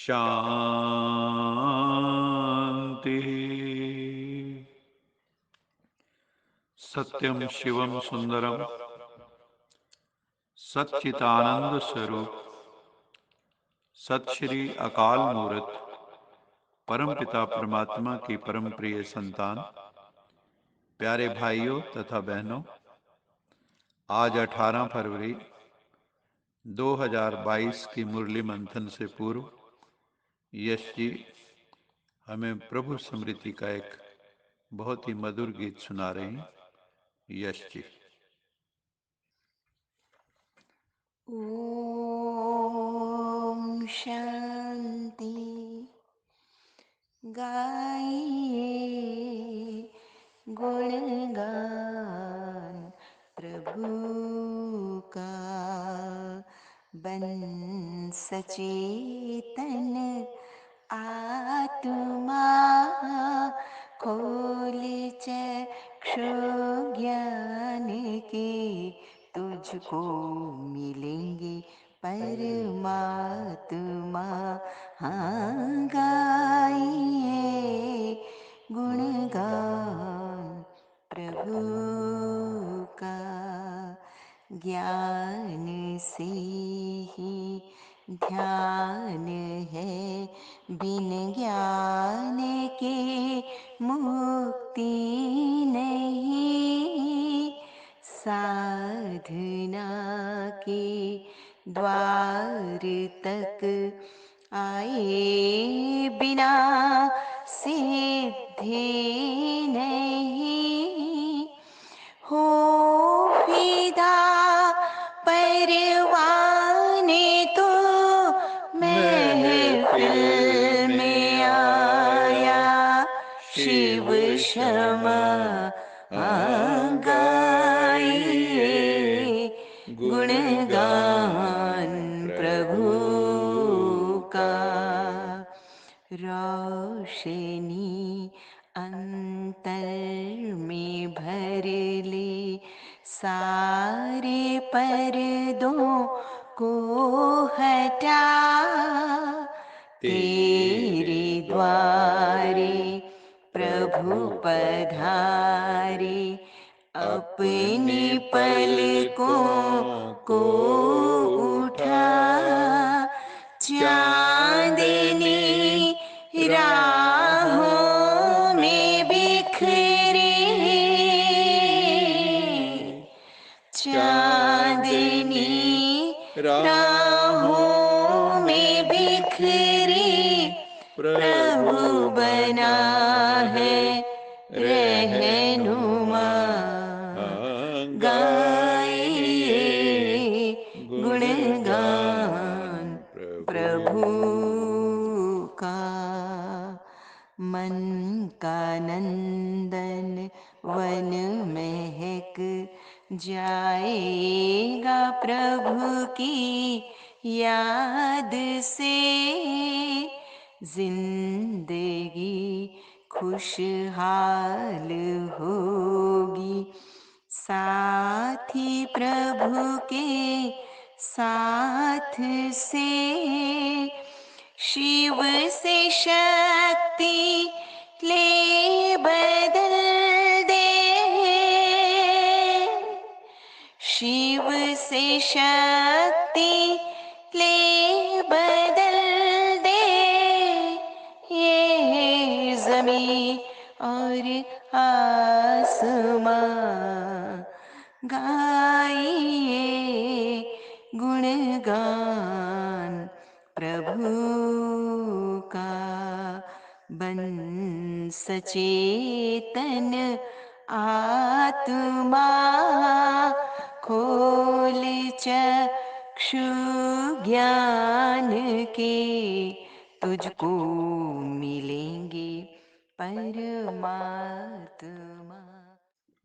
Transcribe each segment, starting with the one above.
शांति। सत्यम शिवम सुंदरम सच्चिदानंद स्वरूप सत श्री अकाल मूर्त परम पिता परमात्मा की परम प्रिय संतान, प्यारे भाइयों तथा बहनों, आज 18 फरवरी 2022 की मुरली मंथन से पूर्व यश जी हमें प्रभु स्मृति का एक बहुत ही मधुर गीत सुना रहे हैं। यश जी। ओम शांति। गाइए गुणगान प्रभु का, बन सचेतन आत्मा, खोल चक्षु ज्ञान के, तुझको मिलेंगे परमात्मा। हाँ, गाइए गुणगान प्रभु का, ज्ञान से ही ध्यान है, बिन ज्ञान के मुक्ति नहीं। साधना के द्वार तक आए बिना सिद्धि नहीं। हो फिदा परवाने तो महफिल में आया, शिव क्षमा गाइए गुणगान प्रभु का। रोशनी अंतर में भर ले, सारे पर्दों को हटा, तेरे द्वारे प्रभु पधारे, अपनी पलकों को उठा। चांदनी राहों में बिखरी, चांदनी राहों में बिखरी, प्रभु बना है रहनुमा। गाइए गुणगान प्रभु का। मन का नंदन वन महक जाएगा प्रभु की याद से, जिंदगी खुशहाल होगी साथी प्रभु के साथ से। शिव से शक्ति ले बदल दे, शिव से शक्ति ले बदल दे, ये ज़मीं और आसमां। गाइए गुणगान प्रभु का, बन सचेतन आत्मा, खोल चक्षु ज्ञान के, तुझको मिलेंगे परमात्मा।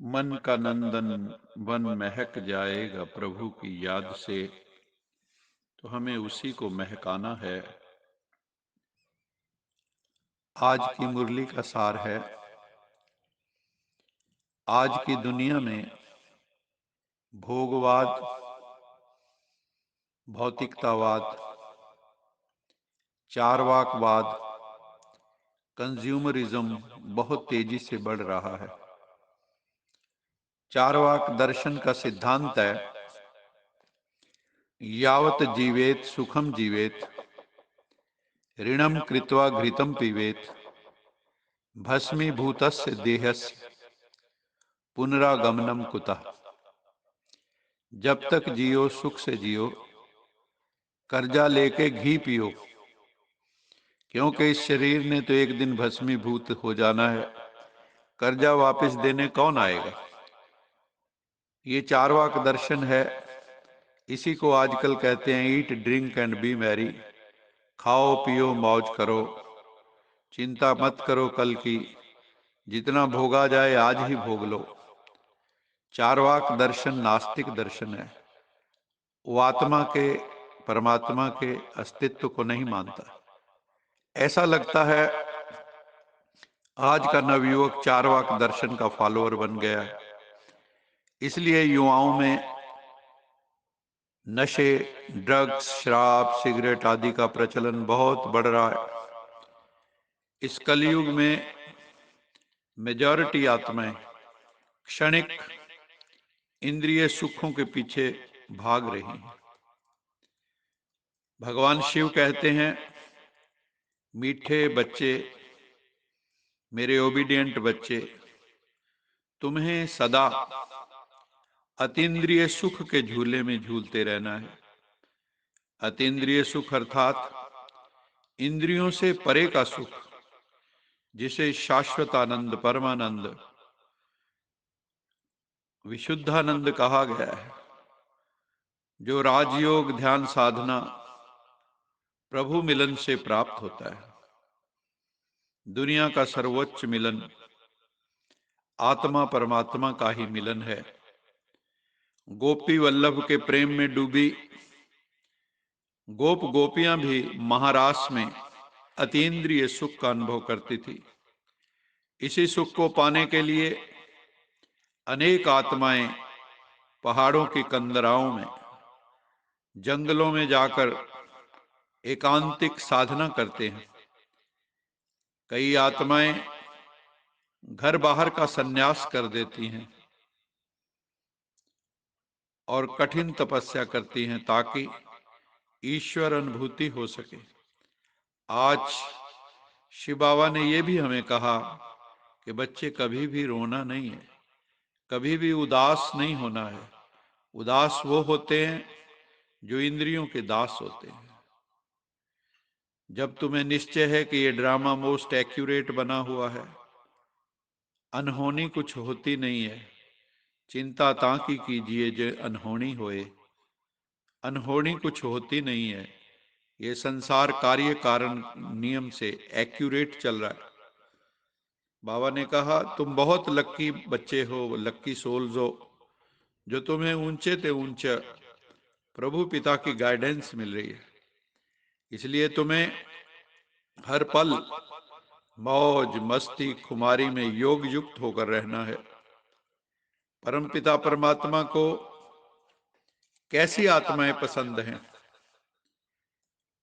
मन का नंदन वन महक जाएगा प्रभु की याद से, तो हमें उसी को महकाना है। आज की मुरली का सार है, आज की दुनिया में भोगवाद, भौतिकतावाद, चारवाकवाद, कंज्यूमरिज्म बहुत तेजी से बढ़ रहा है। चारवाक दर्शन का सिद्धांत है, यावत जीवेत सुखम जीवेत, ऋणम कृत्वा घृतम पीवेत, भस्मीभूतस्य देहस्य पुनरागमनम कुतः। जब तक जियो सुख से जियो, कर्जा लेके घी पियो, क्योंकि इस शरीर ने तो एक दिन भस्मीभूत हो जाना है, कर्जा वापस देने कौन आएगा। ये चारवाक दर्शन है। इसी को आजकल कहते हैं eat drink and B Mary, खाओ पियो मौज करो, चिंता मत करो कल की, जितना भोगा जाए आज ही भोग लो। चारवाक दर्शन नास्तिक दर्शन है। वो आत्मा के, परमात्मा के अस्तित्व को नहीं मानता। ऐसा लगता है आज का नवयुवक चारवाक दर्शन का फॉलोअर बन गया है, इसलिए युवाओं में नशे, ड्रग्स, शराब, सिगरेट आदि का प्रचलन बहुत बढ़ रहा है। इस कलयुग में मेजॉरिटी आत्माएं क्षणिक इंद्रिय सुखों के पीछे भाग रही हैं। भगवान शिव कहते हैं, मीठे बच्चे, मेरे ओबीडियंट बच्चे, तुम्हें सदा अतीन्द्रिय सुख के झूले में झूलते रहना है। अतीन्द्रिय सुख अर्थात इंद्रियों से परे का सुख, जिसे शाश्वत आनंद, परमानंद, विशुद्धानंद कहा गया है, जो राजयोग ध्यान साधना प्रभु मिलन से प्राप्त होता है। दुनिया का सर्वोच्च मिलन आत्मा परमात्मा का ही मिलन है। गोपी वल्लभ के प्रेम में डूबी गोप गोपियां भी महारास में अतीन्द्रिय सुख का अनुभव करती थी। इसी सुख को पाने के लिए अनेक आत्माएं पहाड़ों की कंदराओं में, जंगलों में जाकर एकांतिक साधना करते हैं। कई आत्माएं घर बाहर का संन्यास कर देती हैं और कठिन तपस्या करती हैं ताकि ईश्वर अनुभूति हो सके। आज शिव बाबा ने यह भी हमें कहा कि बच्चे कभी भी रोना नहीं है, कभी भी उदास नहीं होना है। उदास वो होते हैं जो इंद्रियों के दास होते हैं। जब तुम्हें निश्चय है कि ये ड्रामा मोस्ट एक्यूरेट बना हुआ है, अनहोनी कुछ होती नहीं है, चिंता ताकि कीजिए जो अनहोनी होए। अनहोनी कुछ होती नहीं है, ये संसार कार्य कारण नियम से एक्यूरेट चल रहा है। बाबा ने कहा, तुम बहुत लक्की बच्चे हो, लक्की सोल्स हो, जो तुम्हें ऊंचे ते ऊंचा प्रभु पिता की गाइडेंस मिल रही है। इसलिए तुम्हें हर पल मौज मस्ती खुमारी में योग युक्त होकर रहना है। परमपिता परमात्मा को कैसी आत्माएं पसंद हैं?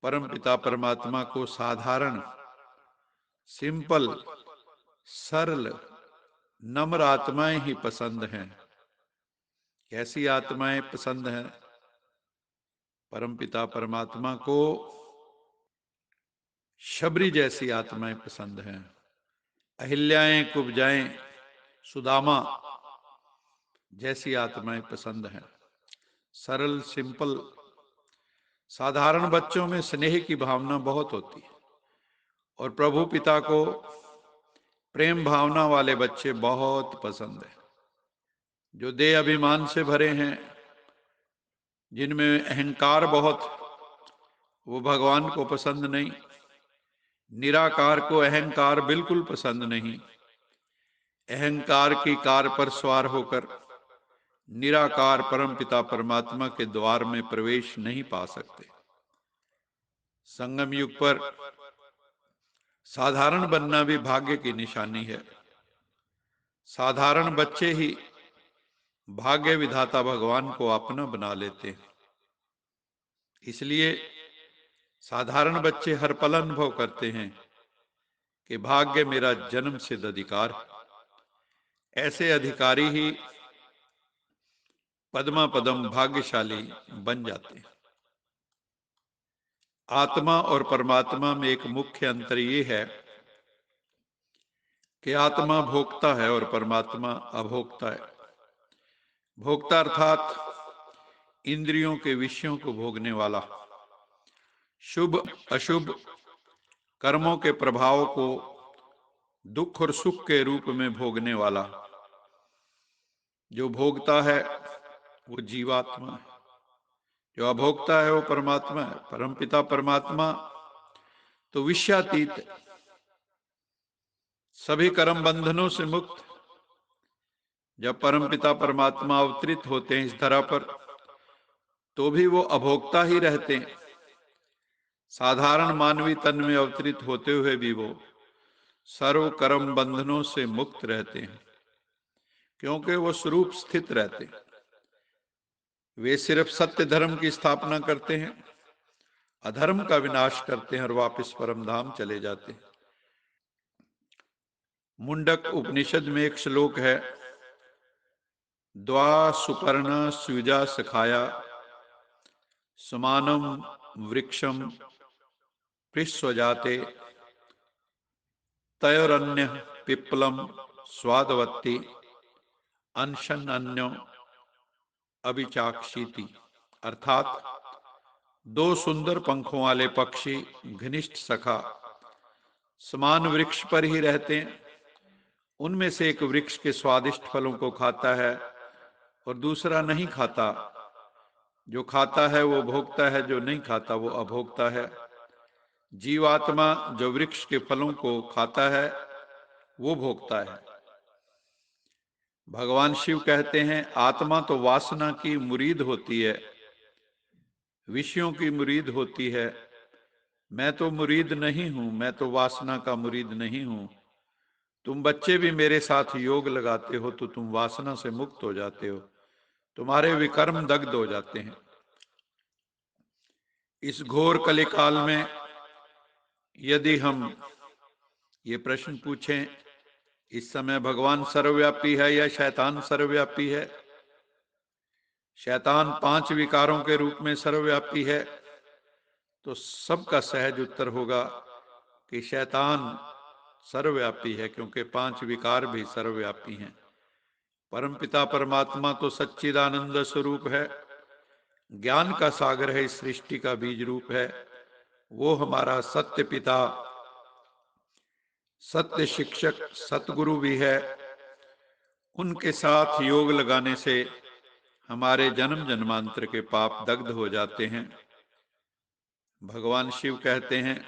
परमपिता परमात्मा को साधारण, सिंपल, सरल, नम्र आत्माएं ही पसंद हैं। कैसी आत्माएं पसंद हैं? परमपिता परमात्मा को शबरी जैसी आत्माएं पसंद हैं। अहिल्याएं, कुब्जाएं, सुदामा जैसी आत्माएं पसंद हैं। सरल, सिंपल, साधारण बच्चों में स्नेह की भावना बहुत होती है और प्रभु पिता को प्रेम भावना वाले बच्चे बहुत पसंद है। जो देह अभिमान से भरे हैं, जिनमें अहंकार बहुत, वो भगवान को पसंद नहीं। निराकार को अहंकार बिल्कुल पसंद नहीं। अहंकार की कार पर सवार होकर निराकार परमपिता परमात्मा के द्वार में प्रवेश नहीं पा सकते। संगम युग पर साधारण बनना भी भाग्य की निशानी है। साधारण बच्चे ही भाग्य विधाता भगवान को अपना बना लेते हैं। इसलिए साधारण बच्चे हर पल अनुभव करते हैं कि भाग्य मेरा जन्म सिद्ध अधिकार है। ऐसे अधिकारी ही पद्मा पदम भाग्यशाली बन जाते हैं। आत्मा और परमात्मा में एक मुख्य अंतर ये है कि आत्मा भोक्ता है और परमात्मा अभोक्ता है। भोक्ता अर्थात इंद्रियों के विषयों को भोगने वाला, शुभ अशुभ कर्मों के प्रभाव को दुख और सुख के रूप में भोगने वाला। जो भोगता है वो जीवात्मा है, जो अभोक्ता है वो परमात्मा है। परमपिता परमात्मा तो विषयातीत है, सभी कर्म बंधनों से मुक्त। जब परमपिता परमात्मा अवतरित होते हैं इस धरा पर, तो भी वो अभोक्ता ही रहते हैं। साधारण मानवीय तन में अवतरित होते हुए भी वो सर्व कर्म बंधनों से मुक्त रहते हैं, क्योंकि वो स्वरूप स्थित रहते हैं। वे सिर्फ सत्य धर्म की स्थापना करते हैं, अधर्म का विनाश करते हैं और वापस परम धाम चले जाते हैं। मुंडक उपनिषद में एक श्लोक है, द्वा सुपर्ण स्युजा सखाया समानम वृक्षम पृष्ठजाते तयोरन्य पिप्पलम स्वादवत्ति अनशन अन्यो अभिचाक्षीति। अर्थात दो सुंदर पंखों वाले पक्षी घनिष्ठ सखा समान वृक्ष पर ही रहते हैं। उनमें से एक वृक्ष के स्वादिष्ट फलों को खाता है और दूसरा नहीं खाता। जो खाता है वो भोगता है, जो नहीं खाता वो अभोक्ता है। जीवात्मा जो वृक्ष के फलों को खाता है वो भोगता है। भगवान शिव कहते हैं, आत्मा तो वासना की मुरीद होती है, विषयों की मुरीद होती है। मैं तो मुरीद नहीं हूं, मैं तो वासना का मुरीद नहीं हूं। तुम बच्चे भी मेरे साथ योग लगाते हो तो तुम वासना से मुक्त हो जाते हो, तुम्हारे विकर्म दग्ध हो जाते हैं। इस घोर कलिकाल में यदि हम ये प्रश्न पूछें, इस समय भगवान सर्वव्यापी है या शैतान सर्वव्यापी है? शैतान 5 विकारों के रूप में सर्वव्यापी है, तो सबका सहज उत्तर होगा कि शैतान सर्वव्यापी है, क्योंकि 5 विकार भी सर्वव्यापी हैं। परमपिता परमात्मा तो सच्चिदानंद स्वरूप है, ज्ञान का सागर है, इस सृष्टि का बीज रूप है। वो हमारा सत्य पिता, सत्य शिक्षक, सतगुरु भी है। उनके साथ योग लगाने से हमारे जन्म जन्मांतर के पाप दग्ध हो जाते हैं। भगवान शिव कहते हैं,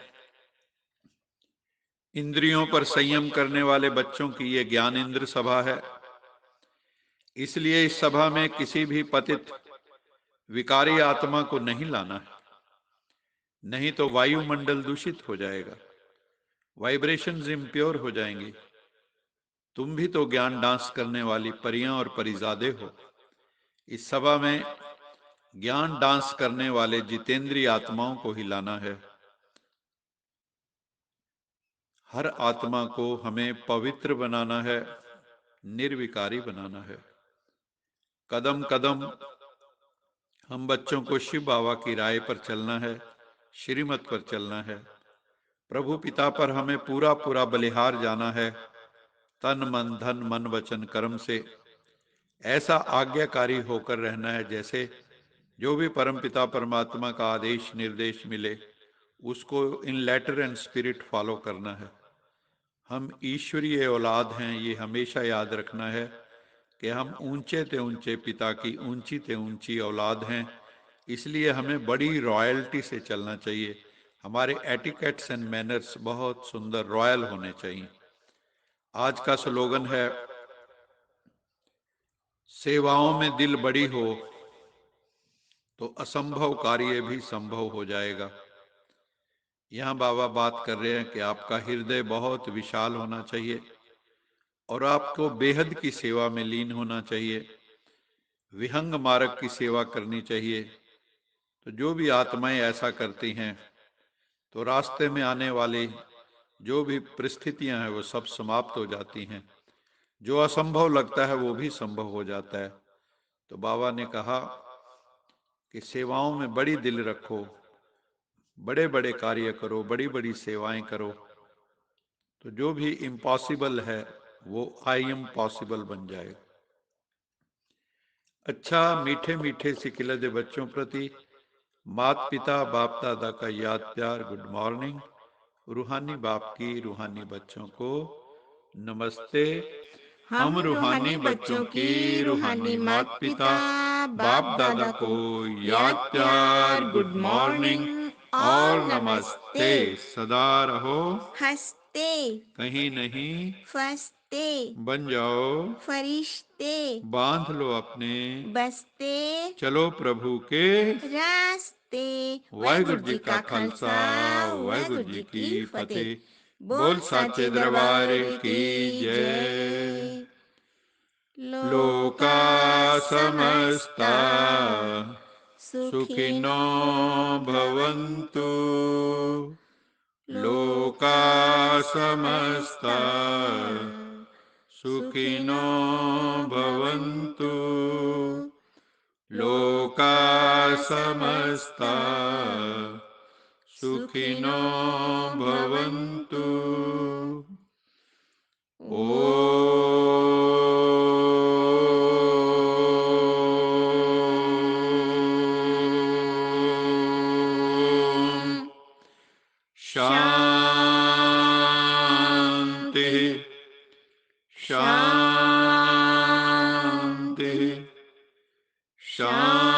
इंद्रियों पर संयम करने वाले बच्चों की ये ज्ञान इंद्र सभा है। इसलिए इस सभा में किसी भी पतित विकारी आत्मा को नहीं लाना है, नहीं तो वायुमंडल दूषित हो जाएगा, वाइब्रेशंस इम्प्योर हो जाएंगी। तुम भी तो ज्ञान डांस करने वाली परियां और परिजादे हो। इस सभा में ज्ञान डांस करने वाले जितेंद्रीय आत्माओं को ही लाना है। हर आत्मा को हमें पवित्र बनाना है, निर्विकारी बनाना है। कदम कदम हम बच्चों को शिव बाबा की राय पर चलना है, श्रीमत पर चलना है। प्रभु पिता पर हमें पूरा पूरा बलिहार जाना है, तन मन धन मन वचन कर्म से। ऐसा आज्ञाकारी होकर रहना है जैसे जो भी परमपिता परमात्मा का आदेश निर्देश मिले उसको इन लेटर एंड स्पिरिट फॉलो करना है। हम ईश्वरीय औलाद हैं, ये हमेशा याद रखना है कि हम ऊंचे ते ऊंचे पिता की ऊंची ते ऊंची औलाद हैं। इसलिए हमें बड़ी रॉयल्टी से चलना चाहिए। हमारे एटिकेट्स एंड मैनर्स बहुत सुंदर रॉयल होने चाहिए। आज का स्लोगन है, सेवाओं में दिल बड़ी हो तो असंभव कार्य भी संभव हो जाएगा। यहाँ बाबा बात कर रहे हैं कि आपका हृदय बहुत विशाल होना चाहिए और आपको बेहद की सेवा में लीन होना चाहिए, विहंग मार्ग की सेवा करनी चाहिए। तो जो भी आत्माएं ऐसा करती हैं तो रास्ते में आने वाली जो भी परिस्थितियां हैं वो सब समाप्त हो जाती हैं, जो असंभव लगता है वो भी संभव हो जाता है। तो बाबा ने कहा कि सेवाओं में बड़ी दिल रखो, बड़े बड़े कार्य करो, बड़ी बड़ी सेवाएं करो, तो जो भी इम्पॉसिबल है वो आई एम पॉसिबल बन जाए। अच्छा, मीठे मीठे सिकिलदे बच्चों प्रति माता पिता बाप दादा का याद प्यार, गुड मॉर्निंग। रूहानी बाप की रूहानी बच्चों को नमस्ते। हम रूहानी बच्चों की रूहानी माता पिता बाप दादा को याद प्यार, गुड मॉर्निंग और नमस्ते। सदा रहो हंसते, कहीं नहीं फंसते, बन जाओ फरिश्ते, बांध लो अपने बसते चलो प्रभु के रास्ते। वाहिगुरु जी का खालसा, वाहिगुरु जी की फतेह। बोल साचे दरबार की जय। लोका समस्ता सुखिनो भवन्तु, लोका समस्ता सुखिनो भवन्तु, लोका समस्ता सुखिनो भवन्तु। ओम शांति शांति शांति।